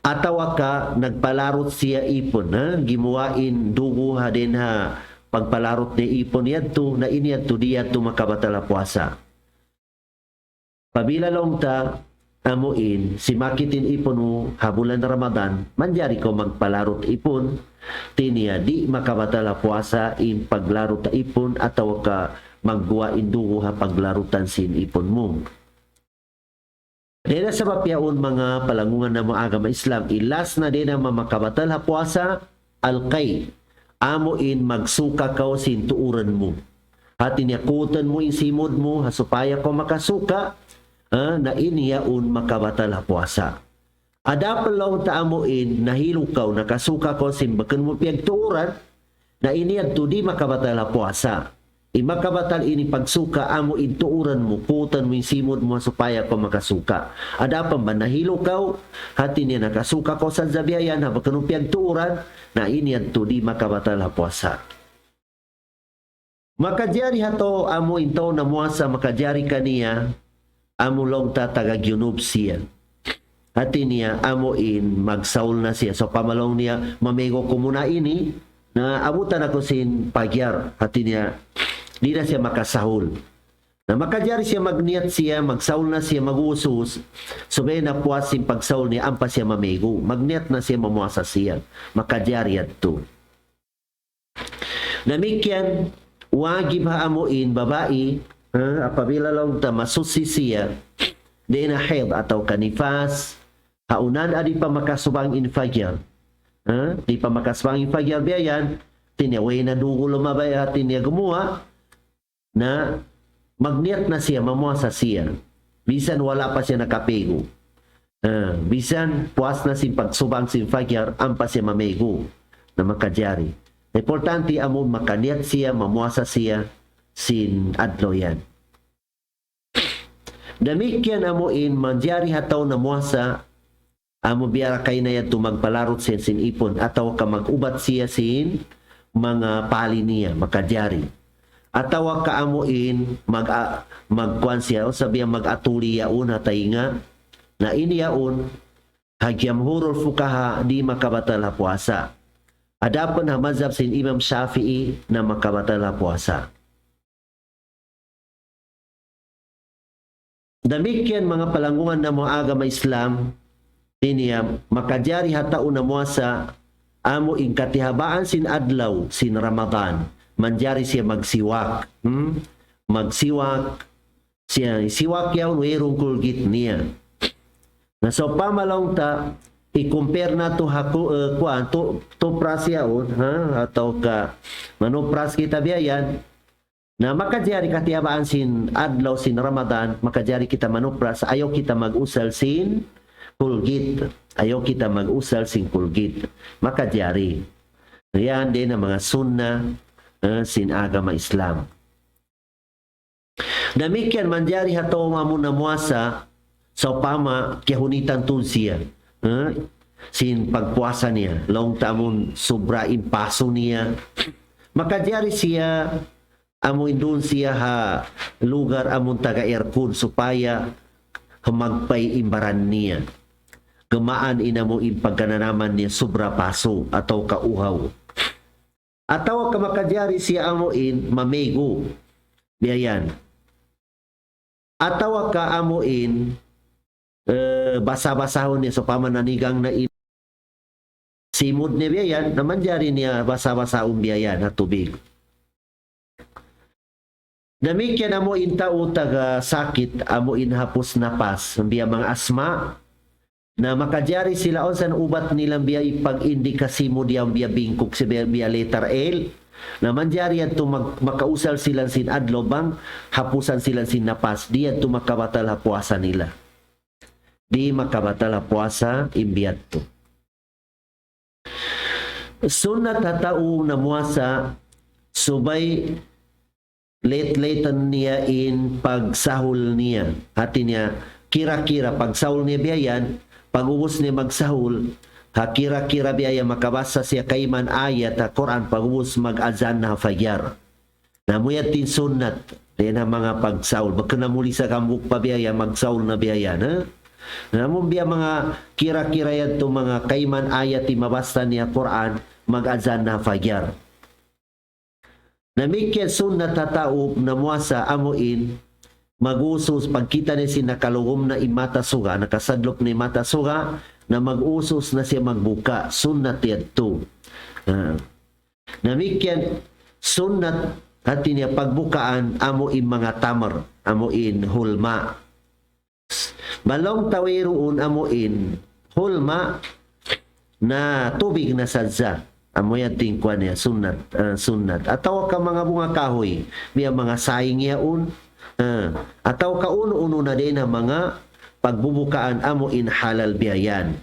Atawa ka nagpalarot siya ipon, ha? Gimuwain dugo ha din ha pagpalarot ni ipon yadto na iniyadto diyadto makabatala puasa. Pabila long ta amuin si makitin ipon mo habulan na Ramadan, manjari ko magpalarot ipon tinia di makabatala puasa in paglarot ta ipon atawa ka magguwain dugo ha paglarutan sin ipon mo. Dena sa mapyaon mga palangungan na mga agama Islam, ilas na din ang makabatal ha puasa, alkay, amuin magsuka ka sin tuuran mo. At inyakutan mo simod mo, hasupaya ko makasuka, na iniyaon makabatal ha puasa. Adapan lang ta amuin, nahilukaw, nakasuka ko sin bakan mo piyagtuuran, na iniyad to di makabatal ha puasa. Makabatal ini pagsuka amo intuuran mo putan mo simod mo supaya ko makasuka. Adapan ba nahilo kaw hati niya nakasuka ko sa zabiayan ha pagkanupiag tuuran na ini adto di makabatal ha puasa. Makajari hato amo intaw na muasa makajari kaniya amo long ta tagagyunob siya. Hati niya amo in magsaul na siya. So pamalong niya mamego ko muna ini na abutan ako sin pagyar. Hati niya di na siya makasahol. Na makajari siya magniyat siya, magsaul na siya, mag-usus, subay na puwas yung pagsaul niya, ampa siya mamego. Magniyat na siya mamuasa siya. Makajari at to. Namikyan, wagib haamuin, babae, apabila lang ta masusi siya, di na haid ataw kanifas, haunan adi pa makasubang infagyan. Di pa makasubang infagyan biyayan, tinyaway na dugo lumabay at tinya gumawa, na magniyat na siya, mamuasa siya. Bisan wala pa siya nakapego. Bisan puas na si pagsubang si fagyar, ampa siya mamego na makajari. Importante amo makaniyat siya, mamuasa siya, sin adlo yan. Damikyan amo in manjari hataw na muasa, amo biyara kay na yan magpalarot siya sin ipon, ataw ka magubat siya sin mga pali niya, makajari. Atawa ka amuin magkuan siya o sabihan mag-atuli yaon hatainga na iniyaon hagyam hurul fukaha di makabatal ha puasa. Adapon ha mazhab sin Imam Shafi'i na makabatal ha puasa. Damikyan mga palangungan na mga agama Islam tiniya makajari hatao na muasa amo in katihabaan sin adlaw sin Ramadan. Manjari siya magsiwak. Magsiwak. Siya, siwak yaw, mayroong kulgit niya. Na so pamalong ta, i-compare na to kuan, to pras yaon, atau ka, manupras kita biyayan, na makajari katiabaan sin adlaw sin Ramadan, makajari kita manupras, ayaw kita mag-usal sin kulgit. Ayaw kita mag-usal sin kulgit. Makajari. Yan din ang mga sunnah, sin agama Islam. Demikian manjari hato mamu na muasa so pama kihunitan tun siya. Sin pagpuasa niya. Long tamun sobra impaso niya. Makajari siya amun dun siya ha lugar amun taga-aircon supaya magpay imbaran niya. Gemaan inamo in pagkananaman niya sobra paso atau kauhaw. Atawa ka makajari siya amuin mamego. Biyayan. Atawa ka amuin basa-basahon niya so pamananigang na simod niya biyayan naman jari niya basa-basahon biyayan na tubig. Damikyan amuin tao taga sakit amuin hapos napas biya mga asma na makajari sila on san ubat nilang biya ipag-indikasi mo diyang biya bingkok si biya letter L na manjari yan to makausal silang sin adlo bang hapusan silang sin napas diyan to makabatal ha puasa nila di makabatal ha puasa imbiyat to. Sunat hatao na muasa subay late-laten niya in pagsahul niya hati niya kira-kira pagsahul niya biyayan pag-ubos niya magsahul, hakira-kira biya makabasa siya kayman ayat na Quran pag-ubos mag-azan na fagyar. Namuyat tin sunnat, din ang mga pagsahul. Baka namuli sa kambuk pa biya magsahul na biya na. Namun biya mga kira-kira yan to mga kaiman ayat mabasta niya Quran, mag-azan na fajar. Namikyan sunnat tataob na muasa amuin, mag-usos pagkita niya si nakalugom na imata suga, nakasadlok na imata suga, na mag-usos na siya magbuka. Sunnat yan to. Namikyan sunnat hati niya pagbukaan amuin mga tamar, amuin hulma. Balong tawiroon amuin hulma na tubig na sadza. Amoy ating kuan niya sunnat. Ataw ka mga bunga kahoy, biya mga saing yaon. Ataw ka uno-uno na din ang mga pagbubukaan amuin halal biyayan.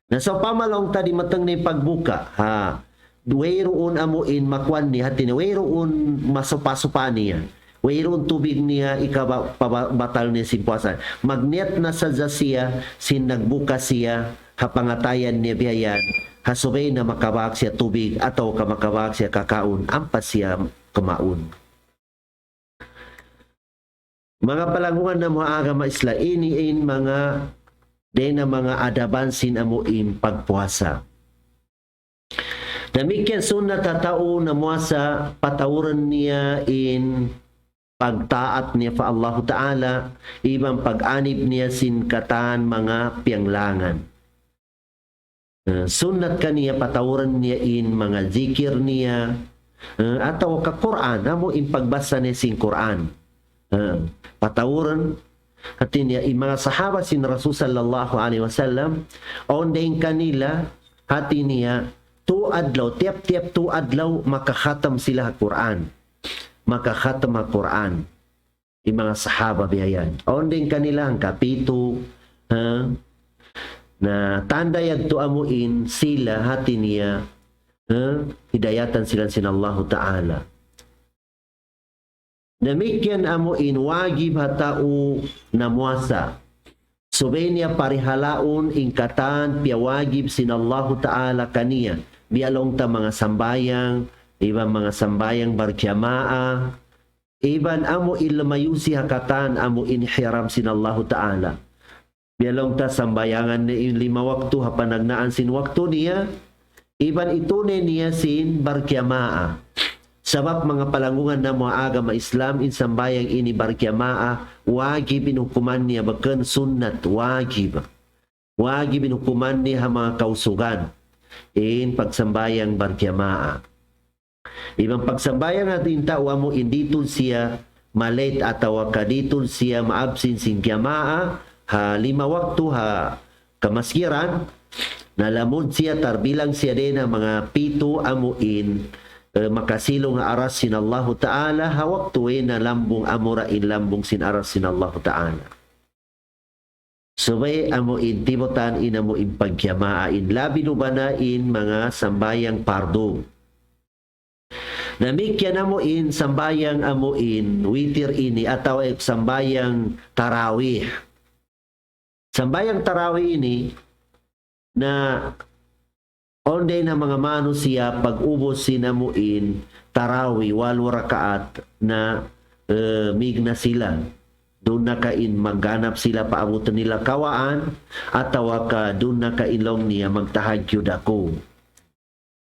Nasa pamalong tadi matang ni pagbuka ha. Wayroon amuin makwan niya hati ni wayroon masupa-supa niya. Wayroon tubig niya ikabatal niya si puasan. Magnet na sa siya sin nagbuka siya hapangatayan niya biyayan. Hasubay na makabak siya tubig ataw ka makabak siya kakaon ampas siya kamaon. Mga palangungan na mga agama isla iniin mga na mga adaban sin amuin pagpuasa. Demikian sunnah tatao na muasa patawuran niya in pagtaat niya fa Allah Ta'ala, ibang pag-anib niya sin katan mga piyanglangan. Sunnat kaniya patawuran niya in mga zikir niya atau ka Quran amo in pagbasa niya sin Quran. Patawuran hati niya in mga sahabat sin Rasul sallallahu alaihi wasallam ondain kanila hati niya tu adlaw tiap-tiap tu adlaw makakhatam sila Quran. Makakhatam ang Quran. Yung mga sahaba biyayan. Ondain kanila ang kapito na tanda yagto amuin sila hati niya hidayatan sila sin Allah Ta'ala. Demikian amuin wajib hatao na muasa. Subay niya parihalaon ingkatan piya wajib sin Allah Ta'ala kaniya. Bialong ta mga sambayang, ibang mga sambayang barjamaa, iban amo ilmayusi hakatan amo inhiram sin Allah Ta'ala. Bialong ta sambayangan ni 5 waktu hapanagnaan sin waktu niya, iban itune niya sin barjamaa. Sabab mga palangungan na mga agama Islam in sambayang ini barjamaa, wajib inukuman niya baken sunnat, wajib. Wajib inukuman niya mga kausugan in pagsambayang barjamaa. Ibang pagsambayang atin tao mo inditun siya malate atawa kaditun siya maabsin sin jamaa ha 5 waktu ha kamaskiran nalamod siya tarbilang siya din ang mga pito amuin makasilong nga aras sin Allah Ta'ala ha waktu na lambong amura in lambong sin aras sin Allah Ta'ala. Subay amuin tibotan in amuin pagjamaa in labi nubanain mga sambayang pardo. Namikyan amuin sambayang amuin witir ini ataw sambayang tarawih. Sambayang tarawih ini na onday na mga manusia pag-ubos sinamuin tarawih 8 rakaat na migna sila. Doon na kain magganap sila paabutan nila kawaan ataw ka doon na kailong niya magtahagyud ako.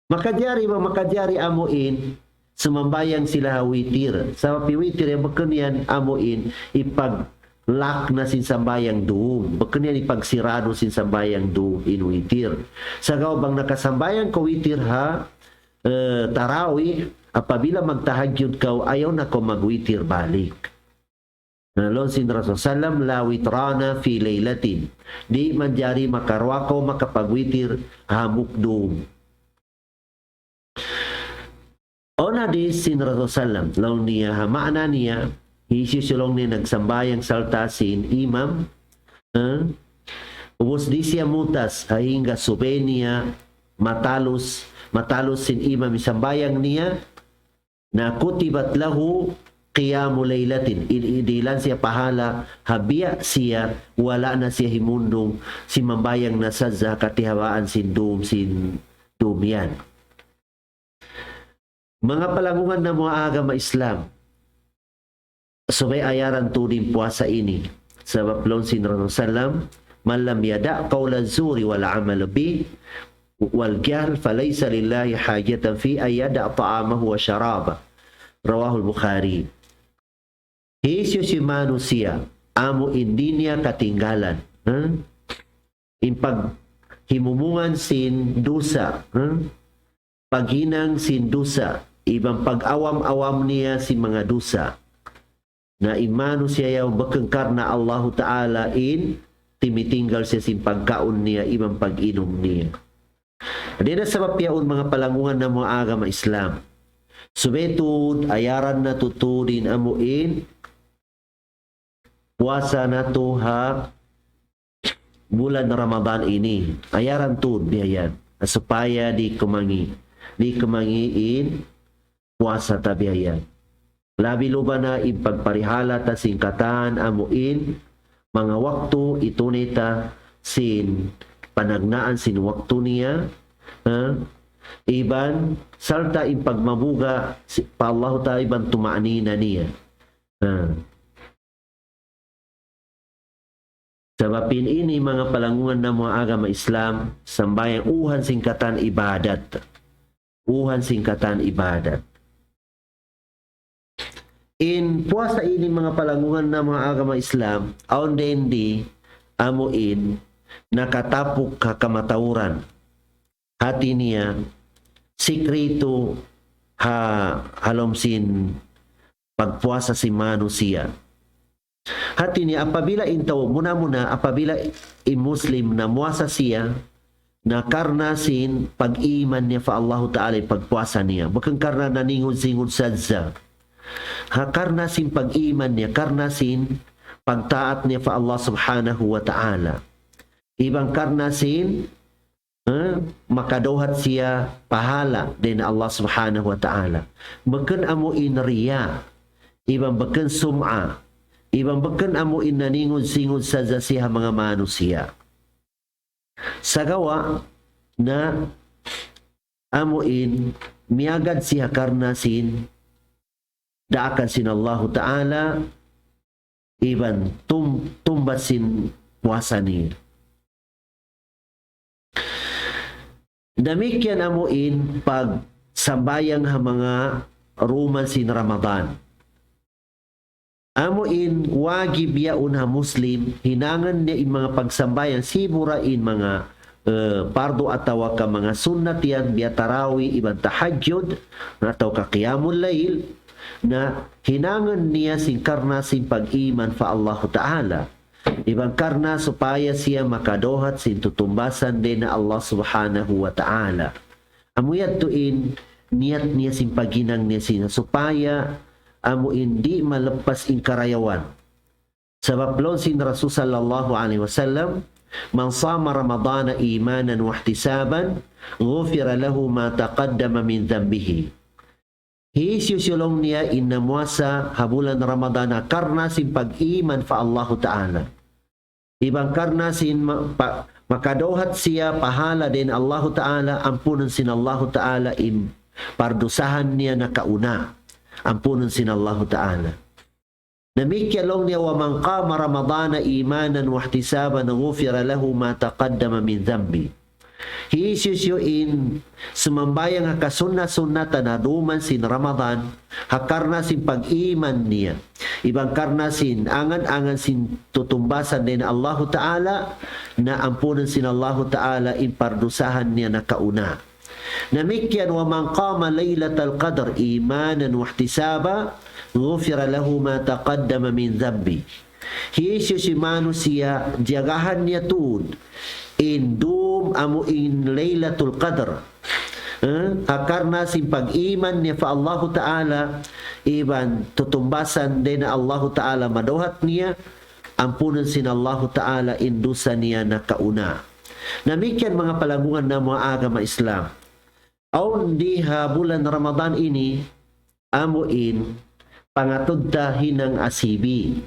Makajari amuin sumambayang sila witir. Sa piwitir bakanian amuin ipag-lock na sin sambayang doom. Bakanian ipagsirado sin sambayang doom in witir. Sa bang nakasambayang ko witir ha tarawih apabila magtahagyud ka ayaw na ko magwitir balik. Nalon sin Rasul sallam la witrana fi laylatin. Di manjari makarwako makapagwitir hamuk doom. Ona di sin Rasul sallam law niya hamana niya isusulong niya nagsambayang salta sin imam ubos di siya mutas hingga subay niya matalos sin imam isambayang niya na kutibat lahu qiyamul laylatin idilan siya pahala habiya siya wala na siya himundong si mambayang nasadza katihawaan sin dum yan. Mga palangungan na mga agama Islam subay ayaran tudin puasa ini sabab lon sin Rasul sallam man lam yada' qawla zuri wal amal bi wal jahl falaysa lillahi hajatan fi ay yada' ta'amahu wa syaraba. Rawahul Bukhari. Hisyo si manusia amo hindi niya katinggalan. Impag himumungan sin dusa, paghinang sin dusa, ibang pag-awam-awam niya si mga dusa, na imano siya yaw bakangkar na Allah Ta'ala in timitinggal siya sin pagkaon niya, ibang pag-inom niya. Di na sabab yaon mga palangungan ng mga agama Islam. Subetud, ayaran na tutudin amuin, puasa na to ha bulan Ramadan ini. Ayaran to biayan. Supaya di kumangiin puasa tabiayan. Labi luba na ipagparihala ta singkatan amuin mga waktu itunita sin panagnaan sin waktu niya. Iban salta ipagmabuga pa Allah ta iban tumaanina niya. Sabapin ini mga palangungan ng mga agama Islam, sambayang uhan singkatan ibadat. Uhan singkatan ibadat. In puasa ini mga palangungan ng mga agama Islam, aon dendi amuin nakatapok kakamatawaran. Hati niya sikrito halomsin pagpuasa si manusia. Hati niya apabila intaw muna apabila Muslim na muasa siya na karnasin pag-iman niya fa Allah Ta'ala pagpuasa niya. Bakang karna naningon-singon sadza. Karnasin pag-iman niya, karnasin pagtaat niya fa Allah Subhanahu wa Ta'ala. Ibang karnasin makadohat siya pahala din Allah Subhanahu wa Ta'ala. Bakan amuin riya, ibang bakan sum'a, ibang bakan amuin naningon-singon sa siya mga manusia. Sa gawa na amuin miagad siya karnasin daakan sin Allah Ta'ala iban tumbasin puasa niya. Damikian amuin pag sambayang ha mga ruman sin Ramadan. Amuin wagib yaun ha Muslim hinangan niya in mga pagsambayan siburain mga pardo atawa ka mga sunnat yan biya tarawi ibang tahajjud ataw ka qiyamul layl na hinangan niya sin karna sin pag-iman fa Allah Ta'ala. Ibang karna supaya siya makadohat sin tutumbasan din na Allah Subhanahu wa Ta'ala. Amuyad tuin niyat niya sin paginang niya sin supaya amo hindi malapas in karayawan. Sabab lon sin Rasul sallallahu alaihi wasallam, man sama Ramadana imanan wa ihtisaban, ghufira lahu ma taqaddama min dhanbihi. Hisusulong niya inamuasa habulan Ramadan karna sin pag-iman fa Allah Ta'ala. Ibang karna sin makadohat siya pahala din Allah Ta'ala, ampunan sin Allah Ta'ala pardusahan niya na kauna. Ampunan sin Allah Ta'ala. Namikyalong niya wa man qama Ramadana imanan wa ihtisaban ghufira lahu ma taqaddama min dhanbi. Hisusyuin sumambayang hakasunna-sunnata na duman sin Ramadan hakarna sin pag-iman niya. Ibang karna sin angan-angan sin tutumbasan din Allah Ta'ala na ampunan sin Allah Ta'ala pardusahan niya na kauna. Namikyan wa man qama laylatal qadr imanan wa ihtisaba ghufira lahu ma taqaddama min dhanbi. Hisu si manusia jagahan niya tuud indum amu in laylatul qadr. Karena sin pag-iman niya fa Allah Ta'ala iban tutumbasan din Allah Ta'ala madohat niya ampunan sin Allah Ta'ala indusa niya na kauna. Namikyan mga palangungan ng mga agama Islam. Aun di ha bulan Ramadan ini amuin pangatudta hinang asibi.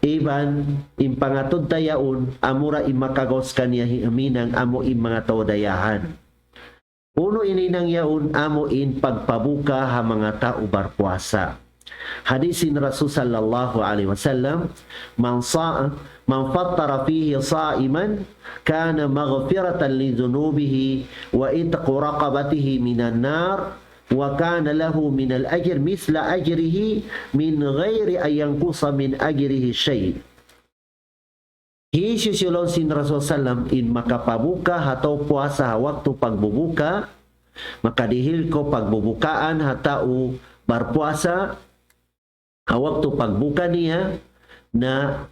Iban pangatudta yaun amura imakagos kanya himinang amo mga tawdayahan. Uno ini nang yaun amuin pagpabuka ha mga tao barpuasa. Hadisin Rasul sallallahu alaihi wasallam, man fattara fihi sa'iman kana maghfiratan li dhunubihi wa itqu raqabatihi minan nar wa kana lahu min al-ajr misla ajrihi min ghairi an yanqusa min ajrihi shay'. Hisusulon sin Rasul sallam in makapabuka atau puasa waktu pagbubuka, maka dihil ko pagbubukaan hatau berpuasa waktu pagbuka niya na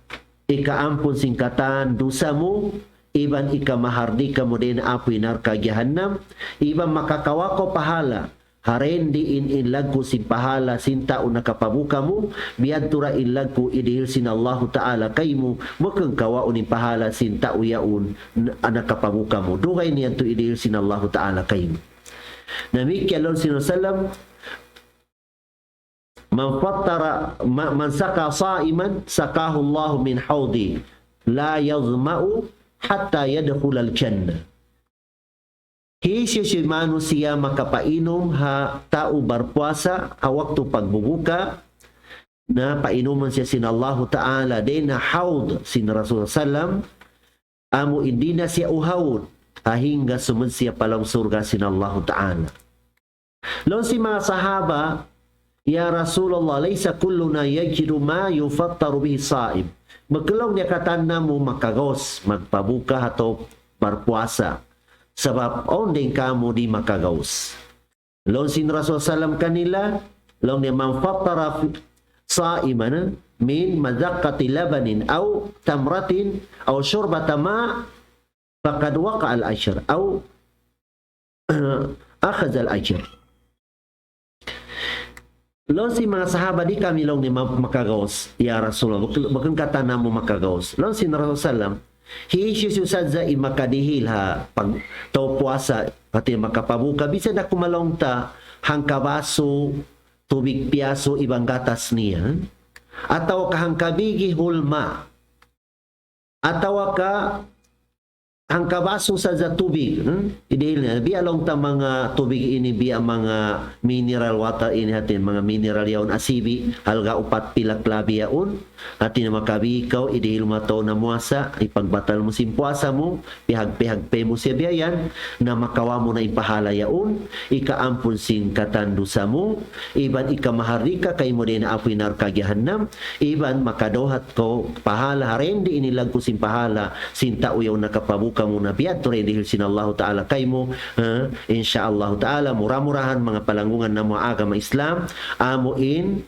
ikaampun singkatan dosamu, iban ika mahardika mo din apoy narka jahannam, iban makakawako pahala harendi in lagku sin pahala sinta o nakapabuka mo, biadtura in lagku idihil sin Allah Ta'ala kaymo, makang kawaon in pahala sinta o yaon nakapabuka mo. Dugay niyan to idihil sin Allah Ta'ala kaymo. Namikyalon sinusalam, man saka sa'iman sakahu Allah min hawdi la yazma'u hatta yadkhul al-jannah. Hisyo si manusia makapainom ha tao berpuasa a waktu pagbubuka na painuman siya sin Allah Ta'ala din na hawd sin Rasul sallam amo hindi na siya uhawd hingga sumud siya palang surga sin Allah Ta'ala. Lon si mga sahaba, ya Rasulullah, laysa kulluna yajidu ma yufattaru bihi sa'im. Magkalaw niya katanda mo makagos, magpabuka atau berpuasa. Sebab ondeng kamu di makagos. Lon sin Rasul salam kanila, lon niya man fattara sa'iman min madzaqqati labanin aw tamratin aw syurbata ma faqad waqa al-ajr aw akhadha al-ajr. Lon si mga sahaba di kami long ni makagaos, ya Rasulullah, bakang kata namo makagaos. Lon si Rasul sallam, hiisyus sadza i makadihil ha pag tao puasa pati makapabuka bisa na kumalong ta hangkabaso tubig piaso ibang gatas niya ataw ka hangkabigi hulma ataw ka hangkabaso sa tubig idihil na biya long ta mga tubig ini biya mga mineral water ini hatin mga mineral yaon asibi halga upat pilak labi yaon hatin na makabikaw idihil mato na muasa ipagbatal mo sin puasa mo pihag-pihagpe mo siya biyayan na makawa mo na ipahala yaon ikaampun sin katandusa mo iban ikamaharika kay mo din apoy narka jahannam iban makadohat ko pahala harendi inilag ko sin pahala sin tao yaw nakapabuka mo na biad to dihil sin Allah Ta'ala kay mo insyaallah Ta'ala murah-murahan mga palanggungan na mga agama Islam amuin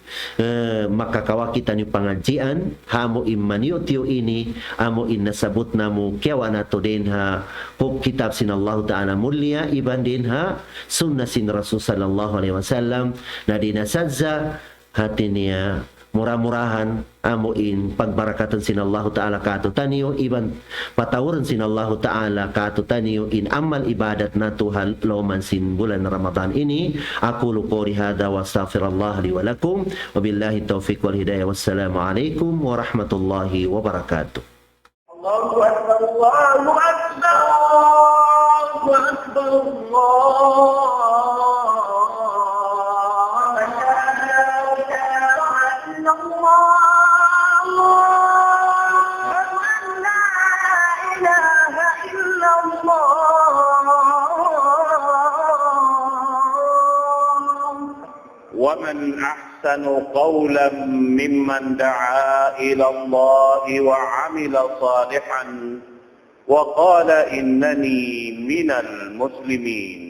makakawakitan yung pangadjian hamo in maniutyo ini amuin nasabot na mo kiyawa na to din ha hub kitab sin Allah Ta'ala mulia iban din ha sunnah sin Rasul sallallahu alaihi wasallam na dinasadza hati niya murah-murahan amuin pagbarakatan sin Allah Ta'ala kato taniyo iban patawuran sin Allah Ta'ala kato taniyo in amal ibadat na tuhal loman sin bulan Ramadan ini. Aku qawli hadha wa astaghfirullah li wa lakum wa billahi taufiq wal hidayah. Wassalamu alaikum warahmatullahi wabarakatuh. Allahu Akbar, Allahu Akbar, Allahu Akbar, Allah. ومن أحسن قولا ممن دعا إلى الله وعمل صالحا وقال إنني من المسلمين.